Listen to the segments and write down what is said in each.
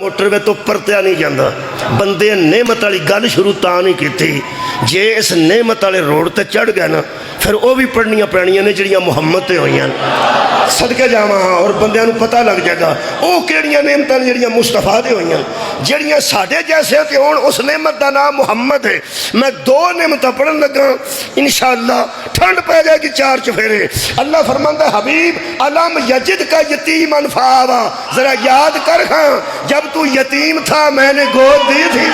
Motor وے تو پرتیا نہیں جاندہ بندے نعمت والی گل شروع تاں نہیں کیتی جے اس نعمت والے روڈ تے چڑھ گئے نا پھر وہ بھی پڑھنیاں پڑھنیاں نے جڑیاں محمد تے ہوئیاں صدقے جاواں اور بندیاں نوں پتہ لگ جائے گا او کیڑیاں نعمتاں جڑیاں مصطفیٰ دے ہوئیاں جڑیاں ساڈے جیسے تے ہون اس نعمت دا نام محمد ہے۔ میں دو نعمتاں پڑھن لگا انشاءاللہ ٹھنڈ پہ جائے گی چار چفیرے۔ اللہ فرماندا ہے حبیب علم یجد کا یتیما فآوا، ذرا یاد کر ہاں جب تو یتیم تھا میں نے گود دی تھی،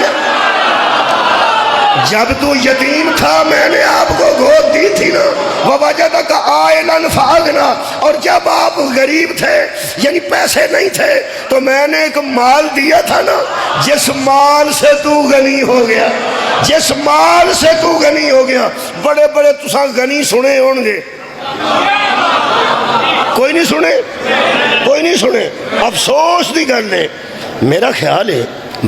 جب تو یتیم تھا میں نے آپ کو گود دی تھی نا، وَوَجَدَكَ عَائِلًا فَأَغْنَا، اور جب آپ غریب تھے یعنی پیسے نہیں تھے تو میں نے ایک مال دیا تھا نا، جس مال سے تو غنی ہو گیا، جس مال سے تو غنی ہو گیا۔ بڑے بڑے تساں غنی سنے ہون گے، کوئی نہیں سنے، کوئی نہیں سنے، افسوس دی گل ہے۔ میرا خیال ہے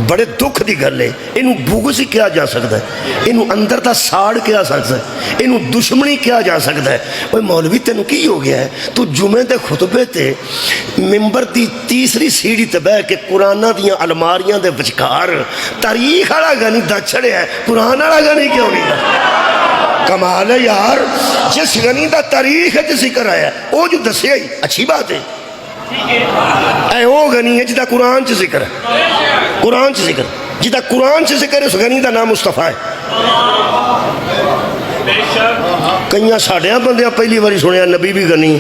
بڑے دکھ دی گل ہے، انہوں بغض کیا جا سکتا ہے، انہوں اندر دا ساڑ کیا سکتا ہے، انہوں دشمنی کیا جا سکتا ہے۔ اوہ مولوی تینوں کی ہو گیا ہے؟ تو جمعے دے خطبے تے ممبر دی تیسری سیڑھی تے بہ کے قرآنہ دیاں علماریاں دے بچکار تاریخ والا گانی دا چھڑے ہے، قرآن والا گانی کیوں نہیں ہے؟ کمال ہے یار، جس غنی دا تاریخ ہے جس ذکر آیا ہے وہ جو دسے ہی اچھی بات ہے، اے وہ غنی ہے جدہ قرآن چ ذکر ہے، قرآن چ ذکر جدہ قرآن چ ذکر ہے، اس غنی دا نام مصطفیٰ ہے۔ کئیاں ساڑھیاں بندیاں پہلی باری سنیا نبی بھی غنی،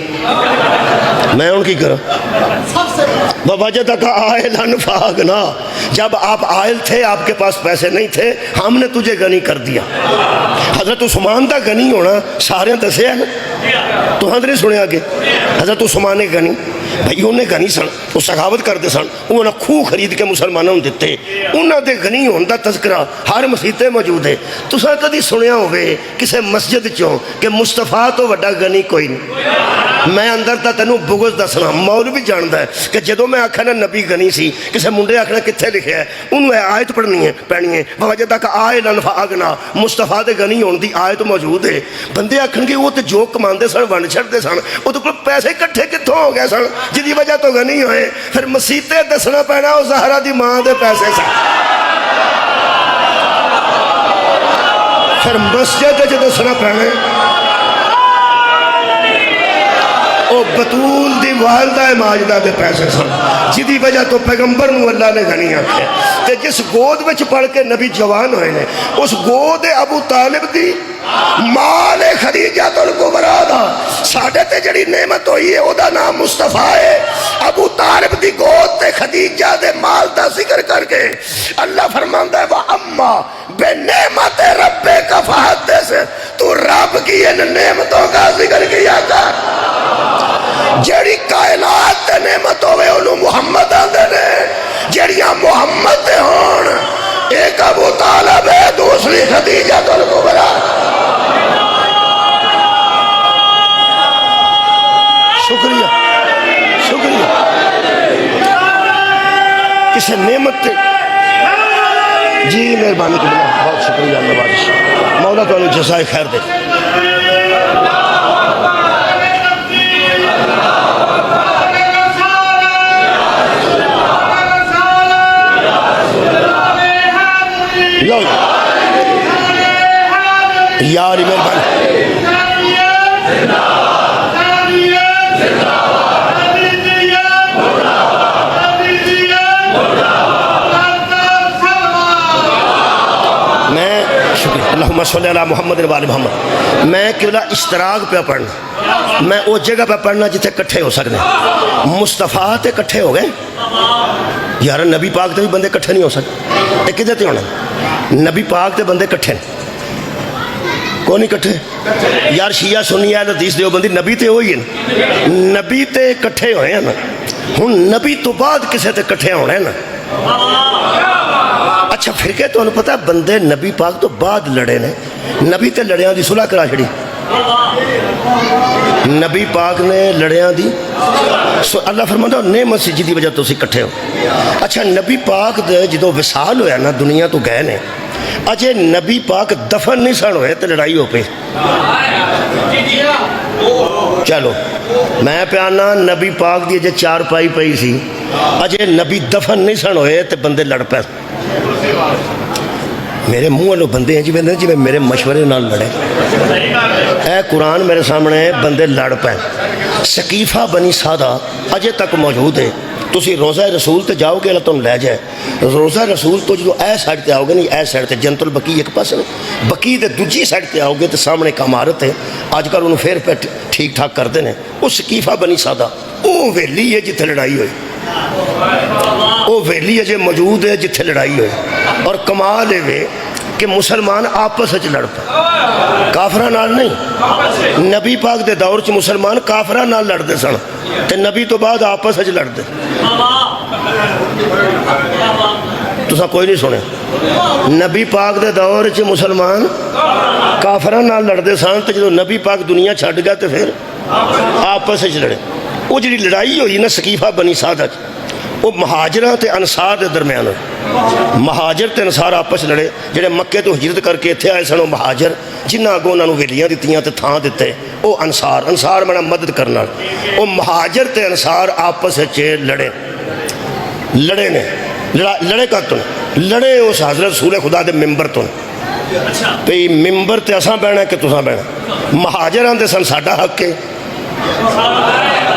میں ان کی کرا وَوَجَدَكَ عَائِلًا فَأَغْنَا، جب آپ عائل تھے آپ کے پاس پیسے نہیں تھے ہم نے تجھے غنی کر دیا۔ حضرت عثمان دا غنی ہونا سارے دسے ہیں تو ہم نہیں سنے آگے، حضرت عثمان غنی بھائی انہیں غنی سن، وہ سخاوت کرتے سن، انہوں کھو خرید کے مسلمانوں دیتے، انہوں دے غنی ہوندہ تذکرہ ہر مسیطے موجود ہے۔ تو سر کدی سنیا ہوئے کسے مسجد چوں کہ مصطفیٰ تو وڈا غنی کوئی نہیں۔ میں اندر تا تینوں بغض دسنا، مولوی جاندا ہے کہ جدوں میں آکھنا نبی غنی سی، کسے منڈے آکھنا کتھے لکھیا ہے، انہوں نے آیت پڑھنی ہے وَوَجَدَكَ عَائِلًا فَأَغْنَا، مصطفیٰ دے غنی ہون دی آیت موجود ہے۔ بندے آکھن گے وہ تے جو کماندے سن ونڈ چھڑدے سن، وہ تو پیسے کٹھے کتھوں ہو گئے سن جدی وجہ تو غنی ہوئے۔ پھر مسیطے دسنا پینا وہ زہرہ دی ماں دے پیسے سن، پھر مسجد جو دسنا پینا او بطول دی والدہ ماجدہ دے پیسے سن، جدی وجہ تو پیغمبر نو اللہ نے غنی آکھے۔ تے جس گود وچ پڑھ کے نبی جوان ہوئے نے، اس گود ابو طالب دی مال خدیجہ الکبریٰ دا ساڑھے تے جڑی نعمت ہوئی ہے او دا نام مصطفیٰ ہے۔ ابو طالب دی گود تے خدیجہ دے مال دا ذکر کر کے اللہ فرماندا ہے وَأَمَّا بِنِعْمَتِ رَبِّكَ فَحَدِّثْ، تو رب کی ان نعمتوں کا ذکر کیا کر، جڑی کائنات تے نعمت ہوئے انہوں محمد آندے نے، جڑیاں محمد دے ہون، ایک ابو طالب ہے دوسری خدیجہ الکبریٰ۔ شکریہ شکریہ، کسے نعمت تے جی مہربانی کرنا، بہت شکریہ نوازش، مولا تو انہوں جزائے خیر دے۔ یاری مہربانی میں شکریہ اللہم صلی علی محمد و آل محمد۔ میں قبلہ اشتراک پہ پڑھنا، میں وہ جگہ پہ پڑھنا جتنے کٹھے ہو سکتے ہیں۔ مصطفیٰ تے کٹھے ہو گئے یار، نبی پاک تے بھی بندے کٹھے نہیں ہو سکتے، تے کدھے تے ہونا؟ نبی پاک تے بندے کٹھے ہیں، کون نہیں کٹھے یار؟ شیعہ سنی اہل حدیث دیوبندی نبی تے ہوئی ہے، نبی تے کٹھے ہوئے ہیں نا، ہن نبی تو بعد کسے تے کٹھے ہونے ہیں نا۔ اچھا فرقے تو انہوں پتہ ہے بندے نبی پاک تو بعد لڑے نے، نبی تے لڑیاں دی صلح کرا چھڑی، نبی پاک نے لڑیاں دی اللہ فرماتا نعمت سی جدی وجہ تو اسی کٹھے ہو۔ اچھا نبی پاک دے جدو وصال ہویا نا دنیا تو گئے نے، اجے نبی پاک دفن نہیں سن ہوئے تے لڑائی ہو پئی۔ چلو میں ਪਿਆਨਾ ਨਬੀ ਪਾਕ ਦੀ ਅਜੇ ਚਾਰਪਾਈ ਪਈ ਸੀ, ਅਜੇ ਨਬੀ ਦਫਨ ਨਹੀਂ ਸਨ ਹੋਏ ਤੇ ਬੰਦੇ ਲੜ ਪਏ। ਮੇਰੇ ਮੂੰਹ ਵੱਲੋਂ ਬੰਦੇ ਜਿਵੇਂ ਮੇਰੇ ਮਸ਼ਵਰੇ ਨਾਲ ਲੜੇ। ਇਹ ਕੁਰਾਨ ਮੇਰੇ ਸਾਹਮਣੇ, ਬੰਦੇ ਲੜ ਪਏ। ਸਕੀਫਾ ਬਨੀ ਸਾਦਾ ਅਜੇ ਤੱਕ ਮੌਜੂਦ ਹੈ। ਤੁਸੀਂ ਰੋਜ਼ਾ ਰਸੂਲ ਤੇ ਜਾਓਗੇ, ਅੱਲਾਹ ਤੁਹਾਨੂੰ ਲੈ ਜਾਏ। ਰੋਜ਼ਾ ਰਸੂਲ ਤੋਂ ਜਦੋਂ ਇਹ ਸਾਈਡ ਤੇ ਆਓਗੇ, ਨਹੀਂ ਇਹ ਸਾਈਡ ਤੇ ਜੰਤੁਲ ਬਕੀ ਇੱਕ ਪਾਸੇ, ਬਕੀ ਦੇ ਦੂਜੀ ਸਾਈਡ ਤੇ ਆਓਗੇ ਤੇ ਸਾਹਮਣੇ ਇੱਕ ਇਮਾਰਤ ਹੈ। ਅੱਜ ਕੱਲ੍ਹ ਉਹਨੂੰ ਫੇਰ ਠੀਕ ਠਾਕ ਕਰਦੇ ਨੇ। ਉਹ ਸਕੀਫਾ ਬਨੀ ਸਾਦਾ, ਉਹ ਹਵੇਲੀ ਹੈ ਜਿੱਥੇ ਲੜਾਈ ਹੋਈ। ਉਹ ਹਵੇਲੀ ਅਜੇ ਮੌਜੂਦ ਹੈ ਜਿੱਥੇ ਲੜਾਈ ਹੋਈ। ਔਰ ਕਮਾਲ ਇਹ ਵੇ کہ مسلمان آپس لڑ پے، کافراں نال نہیں۔ نبی پاک دے دور چ مسلمان کافراں نال لڑدے سن تے نبی تو بعد آپس وچ لڑدے۔ تساں کوئی نہیں سنے؟ نبی پاک دے دور چ مسلمان کافراں نال لڑدے سن تے جدوں نبی پاک دنیا چھڈ گیا تے پھر آپس وچ لڑے۔ وہ جڑی لڑائی ہوئی نا سقیفہ بنی سعدہ چ، وہ مہاجراں تے انصار دے درمیان، مہاجر تے انصار آپس لڑے۔ جڑے مکے تو ہجرت کر کے اتنے آئے سن وہ مہاجر، جنہاں اگوں انہاں نوں ویلیاں دتیاں تے تھاں دتے وہ انصار۔ انصار میں مدد کرنا، وہ مہاجر تے انصار آپس وچ لڑے نے۔ لڑے کد تو لڑے اس حضرت رسول خدا دے ممبر تو، بھئی ممبر تے اساں بہنا کہ تساں بہنا۔ مہاجر آندے سن ساڈا حق ہے،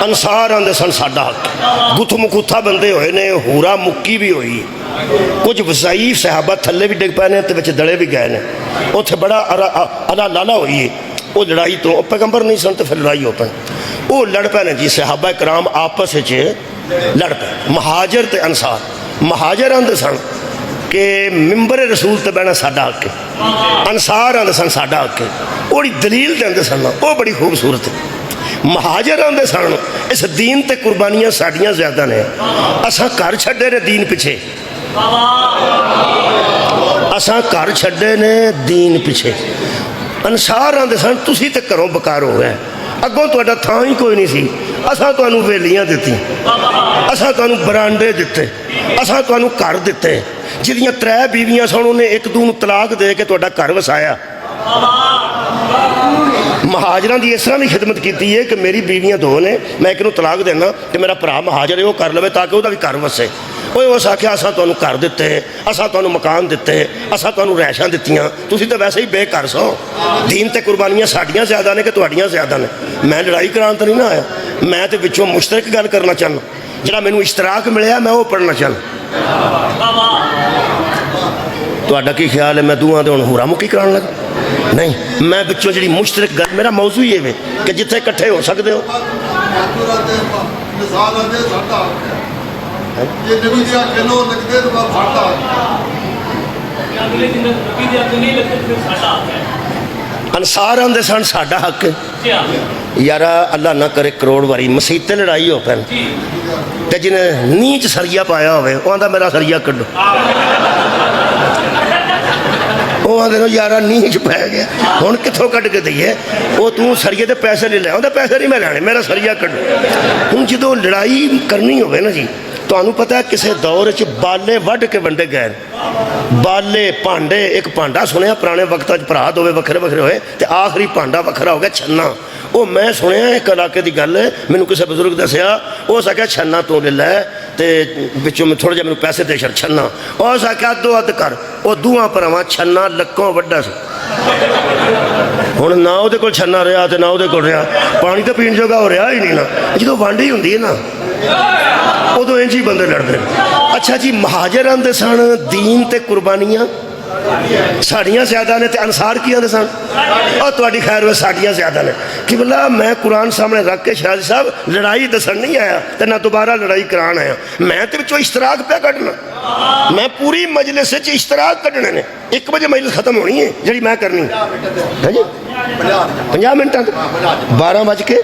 انصار آندے سن ساڈا حق۔ گتھ مکوتھا بندے ہوئے نے، ہورا مکی بھی ہوئی، کچھ وضعیف صحابہ تھلے بھی ڈگ پے نے تے وچ دڑے بھی گئے نے۔ اوتھے بڑا الا لالا ہوئی ہے وہ لڑائی تو، پیغمبر نہیں سن تے پھر لڑائی ہو پئی۔ وہ لڑ پے نے جی، صحابہ کرام آپس وچ لڑ پے، مہاجر تے انصار۔ مہاجر آندے سن کہ ممبر رسول تے بہنا ساڈا حق ہے، انصار آندے سن ساڈا حق ہے۔ وہی دلیل دیندے سن، وہ بڑی خوبصورت ہے۔ مہاجر آندے سن اس دین تے قربانیاں ساڈیاں زیادہ نے، اساں گھر چھڈے نے دین پیچھے، اساں گھر چھڈے نے دین پیچھے۔ انصار آندے سن تسی تے گھروں بکار ہو گئے، اگوں تہاڈا تھاں ہی کوئی نہیں سی، اساں تانوں ویلیاں دتی، اساں تانوں برانڈے دتے، اساں تانوں گھر دتے۔ جہدیاں 3 بیویاں سن انہیں ایک دو نوں طلاق دے کے تہاڈا گھر وسایا۔ مہاجران دی اس طرح بھی خدمت کیتی ہے کہ میری بیویاں 2 نے، میں ایک نوں طلاق دینا کہ میرا بھرا مہاجر ہے وہ کر لے تاکہ وہ بھی گھر وسے۔ وہ اس آخیا اساں تانوں گھر دتے، اساں تانوں مکان دتے، اساں تانوں رہائشاں دتیاں، تسی تو ویسے ہی بے گھر سو۔ دین تے قربانیاں ساڈیاں زیادہ نے کہ تہاڈیاں زیادہ نے۔ میں لڑائی کران تو نہیں نہ آیا، میں تے وچوں مشترک گل کرنا چاہنا، جڑا مینوں اشتراک ملیا میں وہ پڑھنا چاہنا۔ تہاڈا کی خیال ہے میں دوواں تے ہن ہورا مکی کران لگا؟ نہیں، میں بچوں جڑی مشترک گل، میرا موضوع یہ ہے کہ جتھے کٹھے ہو سکتے ہو۔ انصار آندے سن ساڈا حق ہے۔ یارا اللہ نہ کرے کروڑ واری مسیتے لڑائی ہو پین تے جنہیں نیچ سریا پایا ہوئے وہ آندہ میرا سریا کڈو، وہ آدھے یارا نیچ پہ گیا ہوں کتوں کٹ کے دئیے، وہ تو سریے دے پیسے نہیں لے، وہ پیسے نہیں میں لینے، میرا سریا کڈو۔ ہوں جدو لڑائی کرنی ہوئے نا جی، تو انہوں پتہ ہے کسے دور چ بالے وڈ کے ونڈے گئے، بالے پانڈے، ایک پانڈا سنیا پرانے وقت پرا دوے وکھرے وکھرے ہوئے تے آخری پانڈا وکھرا ہو گیا چھنا۔ وہ میں سنیا ایک علاقے دی گل ہے، مینوں کسے بزرگ دسیا، وہ سکیا چھنا تو لے لے تے بچوں میں تھوڑا جا مینوں پیسے دے شر چھنا، وہ سکیا دو اد کر، وہ دوہاں پراواں چھنا لکوں وڈا سی۔ ہوں نہ وہ کول چھنا رہا تے نہ وہ کول رہا، پانی تو پین جوگا ہو رہا ہی نہیں نا، جدو وانڈ ہی ہوندی ہے نا ادو انج ہی بندے لڑتے ہیں۔ اچھا جی، مہاجر آندے سن دین تے قربانیاں ساڑیاں زیادہ نے تے انصار کی آندے سن اور تہاڈی خیر ہوئے ساڑیاں زیادہ نے۔ کہ بلا میں قرآن سامنے رکھ کے شاہ صاحب لڑائی دسن نہیں آیا تے نہ دوبارہ لڑائی کران آیا، میں تے وچوں اشتراک پہ کڈنا، میں پوری مجلس وچ اشتراک کڈنے نے۔ 1 بجے مجلس ختم ہونی ہے جڑی میں کرنی ہے جی 50 منٹاں 12 بج کے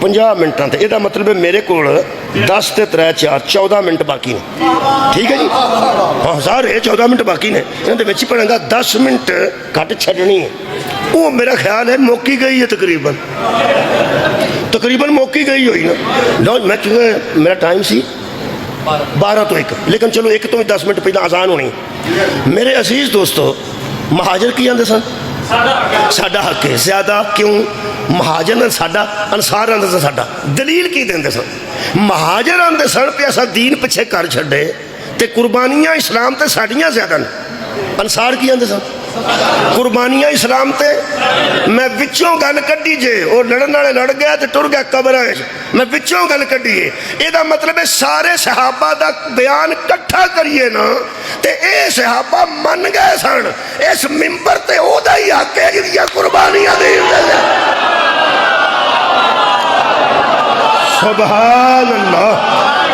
50 منٹاں تے، یہ مطلب ہے میرے کو 10 تے 3 4 14 منٹ باقی نے، ٹھیک ہے جی؟ ہاں سارے 14 منٹ باقی نے، انہوں نے پڑھیں گا 10 منٹ گھٹ چھڈنی ہے۔ وہ میرا خیال ہے موکی گئی ہے تقریباً موکی گئی ہوئی نا۔ لو میں چونکہ میرا ٹائم سی 12 تو 1، لیکن چلو 1 تو 10 منٹ پہلے اذان ہونی۔ میرے عزیز دوستو، مہاجر کی آندے سن ਸਾਡਾ ਹੱਕ ਹੈ। ਜ਼ਿਆਦਾ ਕਿਉਂ? ਮਹਾਜਨ ਸਾਡਾ, ਅਨਸਾਰਾਂ ਦਾ ਸਾਡਾ। ਦਲੀਲ ਕੀ ਦਿੰਦੇ ਸਨ? ਮਹਾਜਨ ਆਂਦੇ ਸਨ ਵੀ ਅਸਾਂ ਦੀਨ ਪਿੱਛੇ ਕਰ ਛੱਡੇ ਤੇ ਕੁਰਬਾਨੀਆਂ ਇਸਲਾਮ ਤੇ ਸਾਡੀਆਂ ਜ਼ਿਆਦਾ ਨੇ। ਅਨਸਾਰ ਕੀ ਆਂਦੇ ਸਨ? ਕੁਰਬਾਨੀਆਂ ਇਸਲਾਮ ਤੇ। ਮੈਂ ਵਿੱਚੋਂ ਗੱਲ ਕੱਢੀ ਜੇ, ਉਹ ਲੜਨ ਵਾਲੇ ਲੜ ਗਿਆ ਤੇ ਟੁਰ ਗਿਆ ਕਬਰਾਂ 'ਚ, ਮੈਂ ਵਿੱਚੋਂ ਗੱਲ ਕੱਢੀਏ। ਇਹਦਾ ਮਤਲਬ ਹੈ ਸਾਰੇ ਸਹਾਬਾ ਦਾ ਬਿਆਨ ਇਕੱਠਾ ਕਰੀਏ ਨਾ ਤੇ ਇਹ ਸਹਾਬਾ ਮੰਨ ਗਏ ਸਨ ਇਸ ਮਿੰਬਰ ਤੇ ਉਹਦਾ ਹੀ ਹੱਕ ਹੈ ਜਿਹੜੀਆਂ ਕੁਰਬਾਨੀਆਂ ਦੇ। ਸੁਭਾਨ ਅੱਲਾਹ।